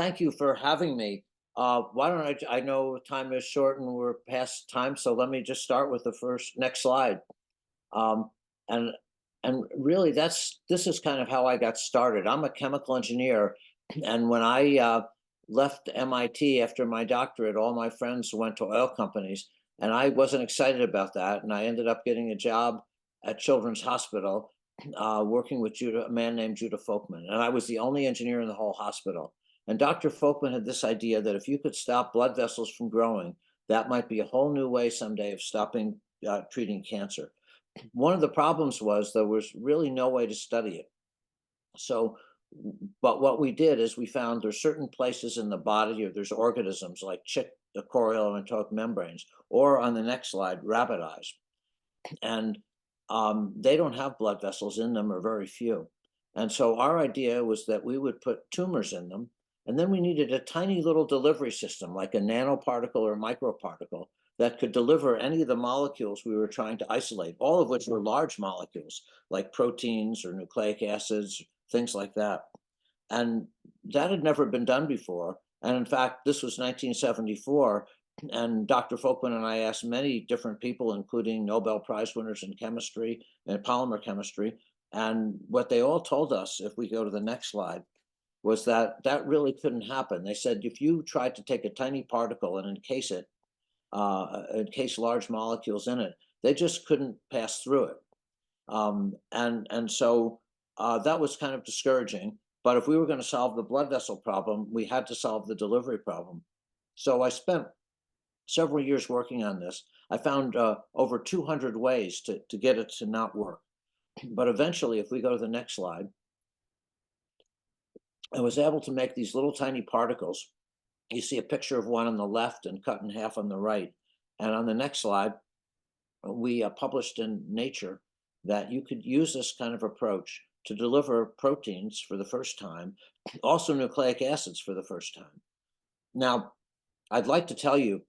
Thank you for having me. Why don't I know time is short and we're past time, so let me just start with the first next slide. Um, and and really, this is kind of how I got started. I'm a chemical engineer, and when I left MIT after my doctorate, all my friends went to oil companies, and I wasn't excited about that. And I ended up getting a job at Children's Hospital, working with a man named Judah Folkman, and I was the only engineer in the whole hospital. And Dr. Folkman had this idea that if you could stop blood vessels from growing, that might be a whole new way someday of stopping treating cancer. One of the problems was there was really no way to study it. So, but what we did is we found there's certain places in the body, or there's organisms like chick, the chorioamnionic membranes, or on the next slide, rabbit eyes. And they don't have blood vessels in them, or very few. And so our idea was that we would put tumors in them, and then we needed a tiny little delivery system, like a nanoparticle or microparticle, that could deliver any of the molecules we were trying to isolate, all of which were large molecules, like proteins or nucleic acids, things like that. And that had never been done before. And in fact, this was 1974. And Dr. Folkman and I asked many different people, including Nobel Prize winners in chemistry and polymer chemistry. And what they all told us, if we go to the next slide, was that that really couldn't happen. They said if you tried to take a tiny particle and encase large molecules in it, they just couldn't pass through it. And so that was kind of discouraging. But if we were going to solve the blood vessel problem, we had to solve the delivery problem. So I spent several years working on this. I found over 200 ways to get it to not work. But eventually, if we go to the next slide, I was able to make these little tiny particles. You see a picture of one on the left and cut in half on the right. And on the next slide, we published in Nature that you could use this kind of approach to deliver proteins for the first time, also nucleic acids for the first time. Now, I'd like to tell you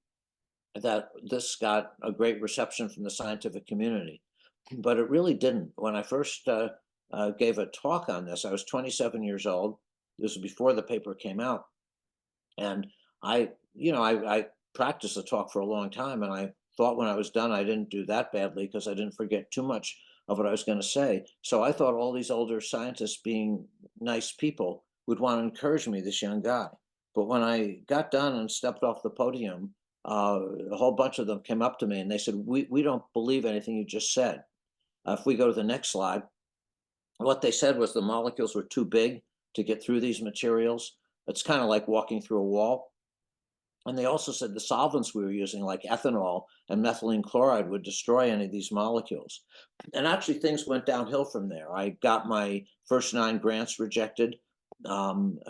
that this got a great reception from the scientific community, but it really didn't. When I first gave a talk on this, I was 27 years old. This was before the paper came out. And I practiced the talk for a long time, and I thought when I was done, I didn't do that badly because I didn't forget too much of what I was going to say. So I thought all these older scientists, being nice people, would want to encourage me, this young guy. But when I got done and stepped off the podium, a whole bunch of them came up to me and they said, we don't believe anything you just said. If we go to the next slide, what they said was the molecules were too big to get through these materials. It's kind of like walking through a wall. And they also said the solvents we were using, like ethanol and methylene chloride, would destroy any of these molecules. And actually, things went downhill from there. I got my first 9 grants rejected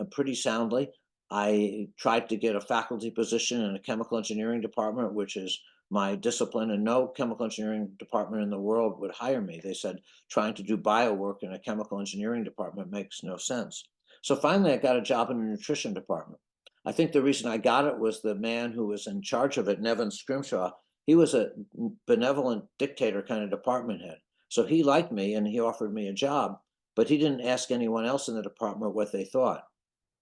pretty soundly. I tried to get a faculty position in a chemical engineering department, which is my discipline, and no chemical engineering department in the world would hire me. They said trying to do bio work in a chemical engineering department makes no sense. So finally, I got a job in a nutrition department. I think the reason I got it was the man who was in charge of it, Nevin Scrimshaw. He was a benevolent dictator kind of department head. So he liked me and he offered me a job, but he didn't ask anyone else in the department what they thought,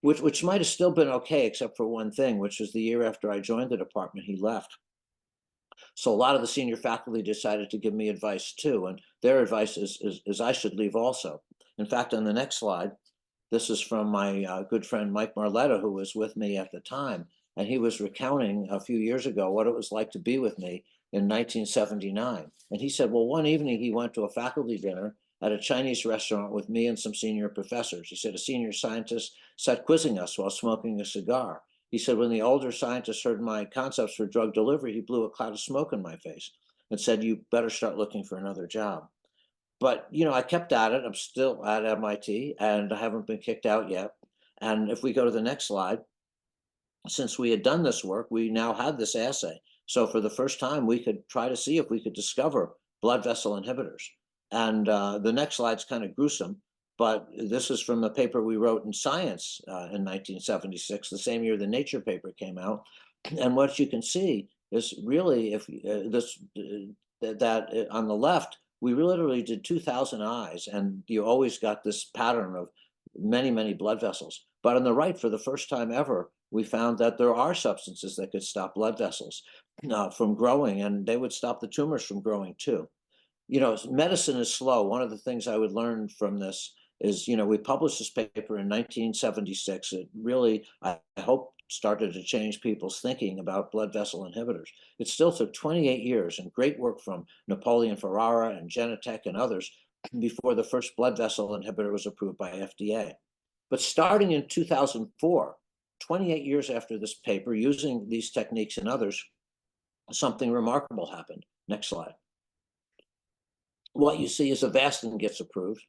which might have still been okay, except for one thing, which was the year after I joined the department, he left. So a lot of the senior faculty decided to give me advice too, and their advice is I should leave also. In fact, on the next slide, this is from my good friend Mike Marletta, who was with me at the time, and he was recounting a few years ago what it was like to be with me in 1979. And he said, well, one evening he went to a faculty dinner at a Chinese restaurant with me and some senior professors. He said a senior scientist sat quizzing us while smoking a cigar. He said when the older scientist heard my concepts for drug delivery, he blew a cloud of smoke in my face and said, you better start looking for another job. But I kept at it. I'm still at MIT, and I haven't been kicked out yet. And if we go to the next slide, since we had done this work, we now had this assay. So for the first time, we could try to see if we could discover blood vessel inhibitors. And the next slide's kind of gruesome, but this is from a paper we wrote in Science in 1976, the same year the Nature paper came out. And what you can see is really, if that on the left, we literally did 2,000 eyes, and you always got this pattern of many, many blood vessels. But on the right, for the first time ever, we found that there are substances that could stop blood vessels from growing, and they would stop the tumors from growing too. Medicine is slow. One of the things I would learn from this is, we published this paper in 1976. It really, I hope, started to change people's thinking about blood vessel inhibitors. It still took 28 years and great work from Napoleon Ferrara and Genentech and others before the first blood vessel inhibitor was approved by FDA. But starting in 2004, 28 years after this paper, using these techniques and others, something remarkable happened. Next slide. What you see is Avastin gets approved.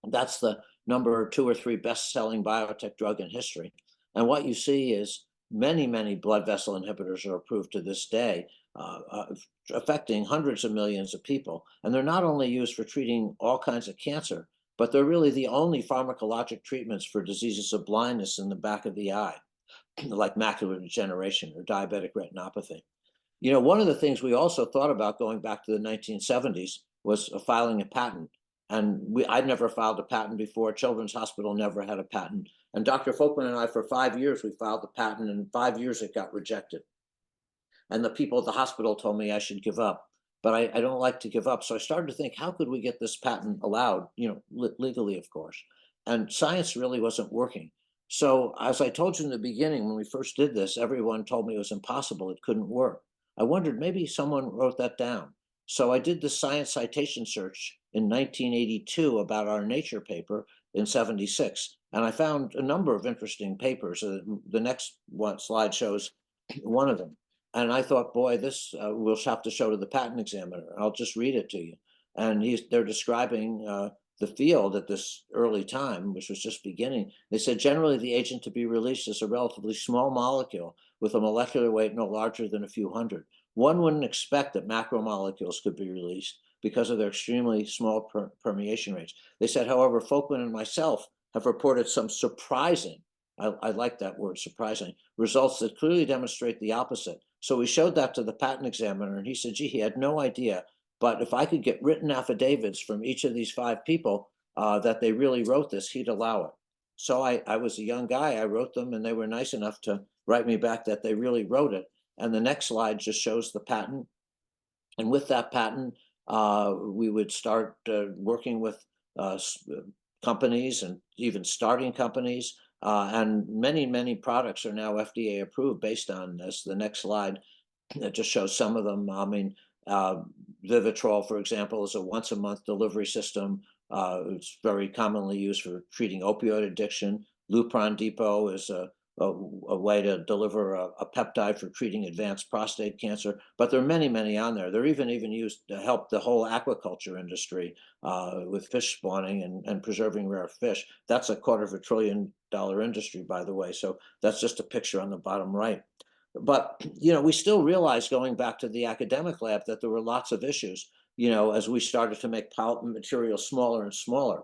That's the number 2 or 3 best-selling biotech drug in history. And what you see is many, many blood vessel inhibitors are approved to this day, affecting hundreds of millions of people. And they're not only used for treating all kinds of cancer, but they're really the only pharmacologic treatments for diseases of blindness in the back of the eye, like macular degeneration or diabetic retinopathy. One of the things we also thought about going back to the 1970s was filing a patent. And I'd never filed a patent before. Children's Hospital never had a patent. And Dr. Folkman and I, for 5 years, we filed the patent, and in 5 years it got rejected. And the people at the hospital told me I should give up. But I don't like to give up. So I started to think, how could we get this patent allowed, legally, of course. And science really wasn't working. So as I told you in the beginning, when we first did this, everyone told me it was impossible. It couldn't work. I wondered, maybe someone wrote that down. So I did the science citation search in 1982 about our Nature paper in 76. And I found a number of interesting papers. The next slide shows one of them. And I thought, boy, this we'll have to show to the patent examiner. I'll just read it to you. And they're describing the field at this early time, which was just beginning. They said, generally, the agent to be released is a relatively small molecule with a molecular weight no larger than a few hundred. One wouldn't expect that macromolecules could be released because of their extremely small permeation rates. They said, however, Folkman and myself have reported some surprising, I like that word, surprising, results that clearly demonstrate the opposite. So we showed that to the patent examiner, and he said, gee, he had no idea. But if I could get written affidavits from each of these 5 people that they really wrote this, he'd allow it. So I was a young guy. I wrote them, and they were nice enough to write me back that they really wrote it. And the next slide just shows the patent. And with that patent, we would start working with companies and even starting companies. And many, many products are now FDA approved based on this. The next slide, it just shows some of them. I mean, Vivitrol, for example, is a once-a-month delivery system. It's very commonly used for treating opioid addiction. Lupron Depot is a way to deliver a peptide for treating advanced prostate cancer. But there are many, many on there. They're even used to help the whole aquaculture industry with fish spawning and preserving rare fish. That's a $250 billion industry, by the way. So that's just a picture on the bottom right. But, we still realized, going back to the academic lab, that there were lots of issues, as we started to make materials smaller and smaller,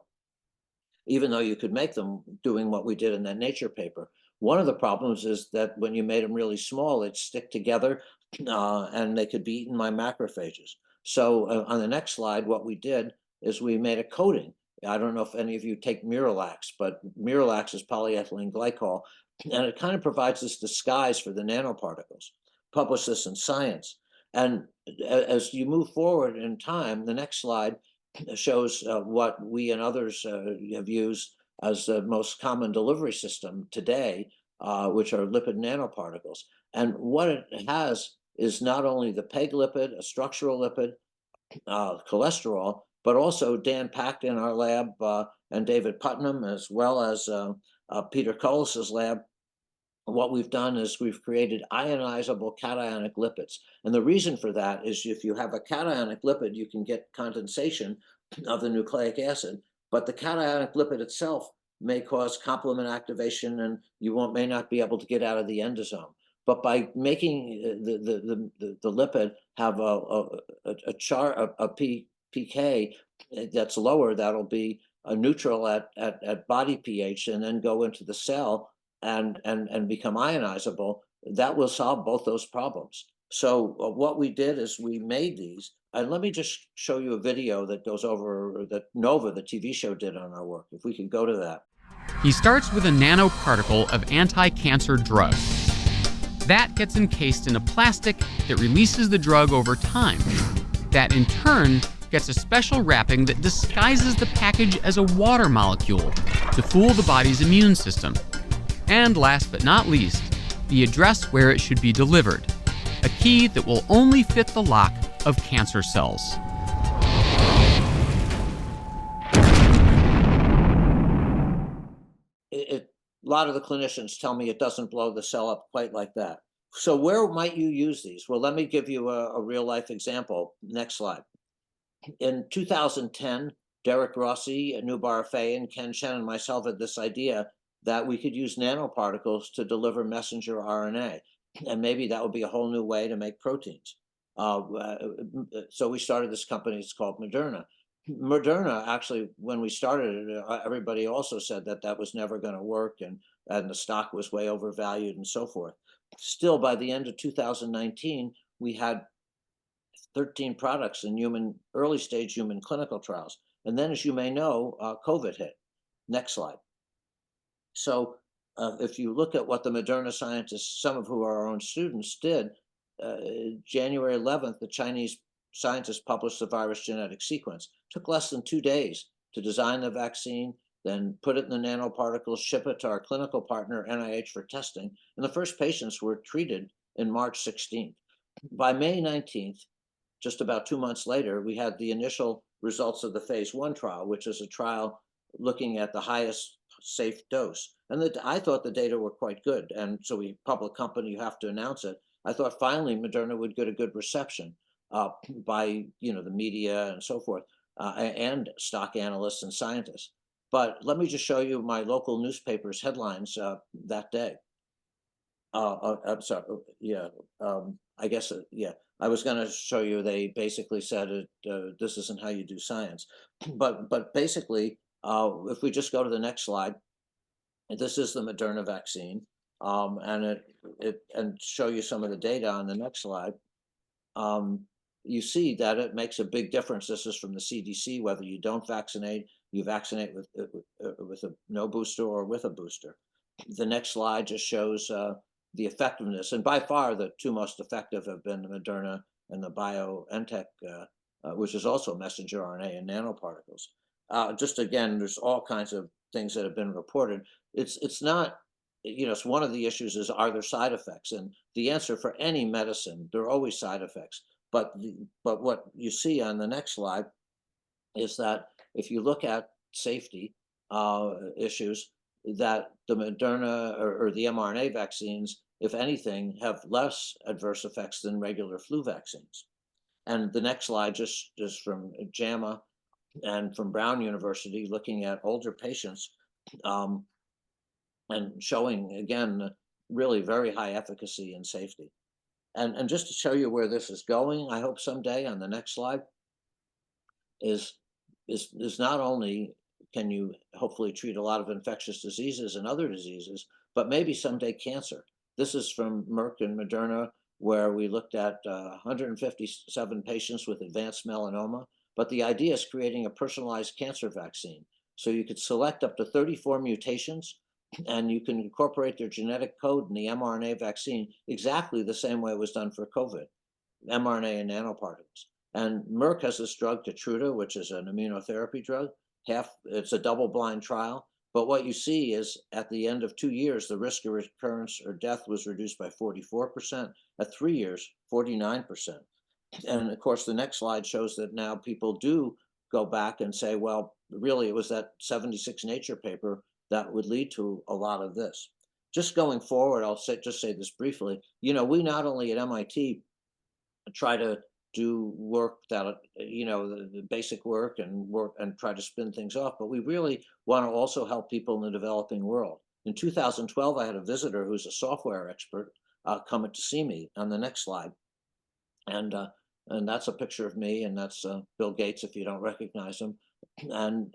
even though you could make them doing what we did in that Nature paper. One of the problems is that when you made them really small, they'd stick together and they could be eaten by macrophages. So on the next slide, what we did is we made a coating. I don't know if any of you take Miralax, but Miralax is polyethylene glycol, and it kind of provides this disguise for the nanoparticles. Publish this in Science. And as you move forward in time, the next slide shows what we and others have used as the most common delivery system today, which are lipid nanoparticles. And what it has is not only the PEG lipid, a structural lipid, cholesterol, but also Dan Pack in our lab and David Putnam, as well as Peter Cullis's lab. What we've done is we've created ionizable cationic lipids. And the reason for that is if you have a cationic lipid, you can get condensation of the nucleic acid, but the cationic lipid itself may cause complement activation, and you may not be able to get out of the endosome. But by making the lipid have a pK that's lower, that'll be a neutral at body pH, and then go into the cell and become ionizable, that will solve both those problems. So what we did is we made these, and let me just show you a video that goes over that Nova, the TV show, did on our work. If we could go to that. He starts with a nanoparticle of anti-cancer drug. That gets encased in a plastic that releases the drug over time. That in turn gets a special wrapping that disguises the package as a water molecule to fool the body's immune system. And last but not least, the address where it should be delivered, a key that will only fit the lock of cancer cells. A lot of the clinicians tell me it doesn't blow the cell up quite like that. So where might you use these? Well, let me give you a real life example. Next slide. In 2010, Derek Rossi, Nubar Fayan, Ken Shen, and myself had this idea that we could use nanoparticles to deliver messenger RNA. And maybe that would be a whole new way to make proteins. So we started this company, it's called Moderna. Moderna, actually, when we started it, everybody also said that that was never going to work, and the stock was way overvalued and so forth. Still, by the end of 2019, we had 13 products in early stage human clinical trials. And then, as you may know, COVID hit. Next slide. So if you look at what the Moderna scientists, some of who are our own students, did, January 11th, the Chinese scientists published the virus genetic sequence. It took less than 2 days to design the vaccine, then put it in the nanoparticles, ship it to our clinical partner, NIH, for testing. And the first patients were treated in March 16th. By May 19th, just about 2 months later, we had the initial results of the phase 1 trial, which is a trial looking at the highest safe dose. And I thought the data were quite good. And so public company, you have to announce it. I thought finally Moderna would get a good reception by the media and so forth, and stock analysts and scientists. But let me just show you my local newspaper's headlines that day. I'm sorry. Yeah. I guess. Yeah. I was going to show you. They basically said this isn't how you do science, but basically, if we just go to the next slide, this is the Moderna vaccine, and and show you some of the data on the next slide. You see that it makes a big difference. This is from the CDC. Whether you don't vaccinate, you vaccinate with no booster or with a booster. The next slide just shows the effectiveness, and by far the two most effective have been the Moderna and the BioNTech, which is also messenger RNA and nanoparticles. Just again, there's all kinds of things that have been reported. It's not, it's one of the issues is, are there side effects? And the answer for any medicine, there are always side effects. But what you see on the next slide is that if you look at safety issues, that the Moderna or the mRNA vaccines, if anything, have less adverse effects than regular flu vaccines. And the next slide just is from JAMA and from Brown University, looking at older patients, and showing, again, really very high efficacy and safety. And just to show you where this is going, I hope someday on the next slide is not only can you hopefully treat a lot of infectious diseases and other diseases, but maybe someday cancer. This is from Merck and Moderna, where we looked at 157 patients with advanced melanoma. But the idea is creating a personalized cancer vaccine. So you could select up to 34 mutations, and you can incorporate their genetic code in the mRNA vaccine exactly the same way it was done for COVID, mRNA and nanoparticles. And Merck has this drug, Keytruda, which is an immunotherapy drug. It's a double-blind trial. But what you see is at the end of 2 years, the risk of recurrence or death was reduced by 44%. At 3 years, 49%. And of course, the next slide shows that now people do go back and say, well, really, it was that 76 Nature paper that would lead to a lot of this. Just going forward, I'll just say this briefly. We not only at MIT try to do work that, the basic work and try to spin things off, but we really want to also help people in the developing world. In 2012, I had a visitor who's a software expert coming to see me on the next slide. And that's a picture of me, and that's Bill Gates, if you don't recognize him. And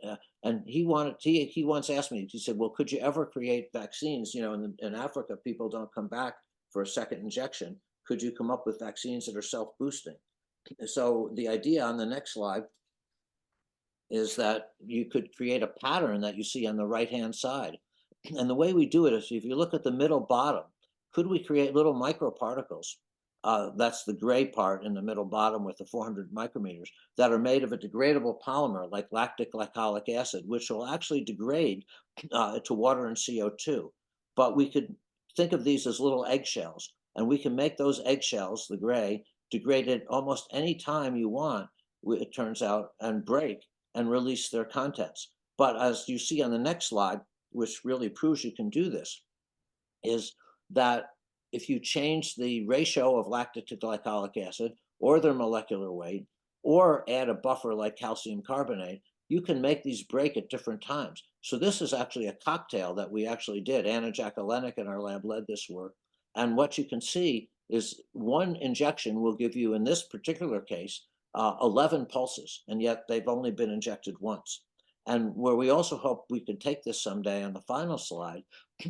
he once asked me, he said, well, could you ever create vaccines? In Africa, people don't come back for a second injection. Could you come up with vaccines that are self-boosting? So the idea on the next slide is that you could create a pattern that you see on the right-hand side. And the way we do it is if you look at the middle bottom, could we create little microparticles? That's the gray part in the middle bottom with the 400 micrometers that are made of a degradable polymer like lactic glycolic acid, which will actually degrade to water and CO2. But we could think of these as little eggshells, and we can make those eggshells, the gray, degraded almost any time you want, it turns out, and break and release their contents. But as you see on the next slide, which really proves you can do this, is that if you change the ratio of lactic to glycolic acid or their molecular weight, or add a buffer like calcium carbonate, you can make these break at different times. So this is actually a cocktail that we actually did. Anna Jakalenic in our lab led this work. And what you can see is one injection will give you, in this particular case, 11 pulses, and yet they've only been injected once. And where we also hope we could take this someday on the final slide,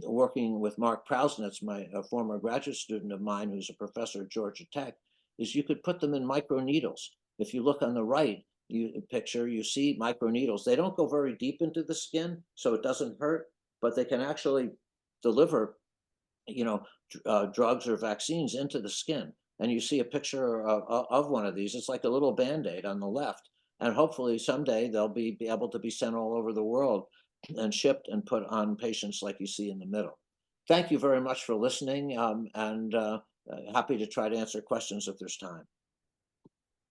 working with Mark Prausnitz, a former graduate student of mine who's a professor at Georgia Tech, is you could put them in microneedles. If you look on the right, you see microneedles. They don't go very deep into the skin, so it doesn't hurt, but they can actually deliver, drugs or vaccines into the skin. And you see a picture of one of these. It's like a little Band-Aid on the left. And hopefully someday they'll be able to be sent all over the world and shipped and put on patients like you see in the middle. Thank you very much for listening, and happy to try to answer questions if there's time.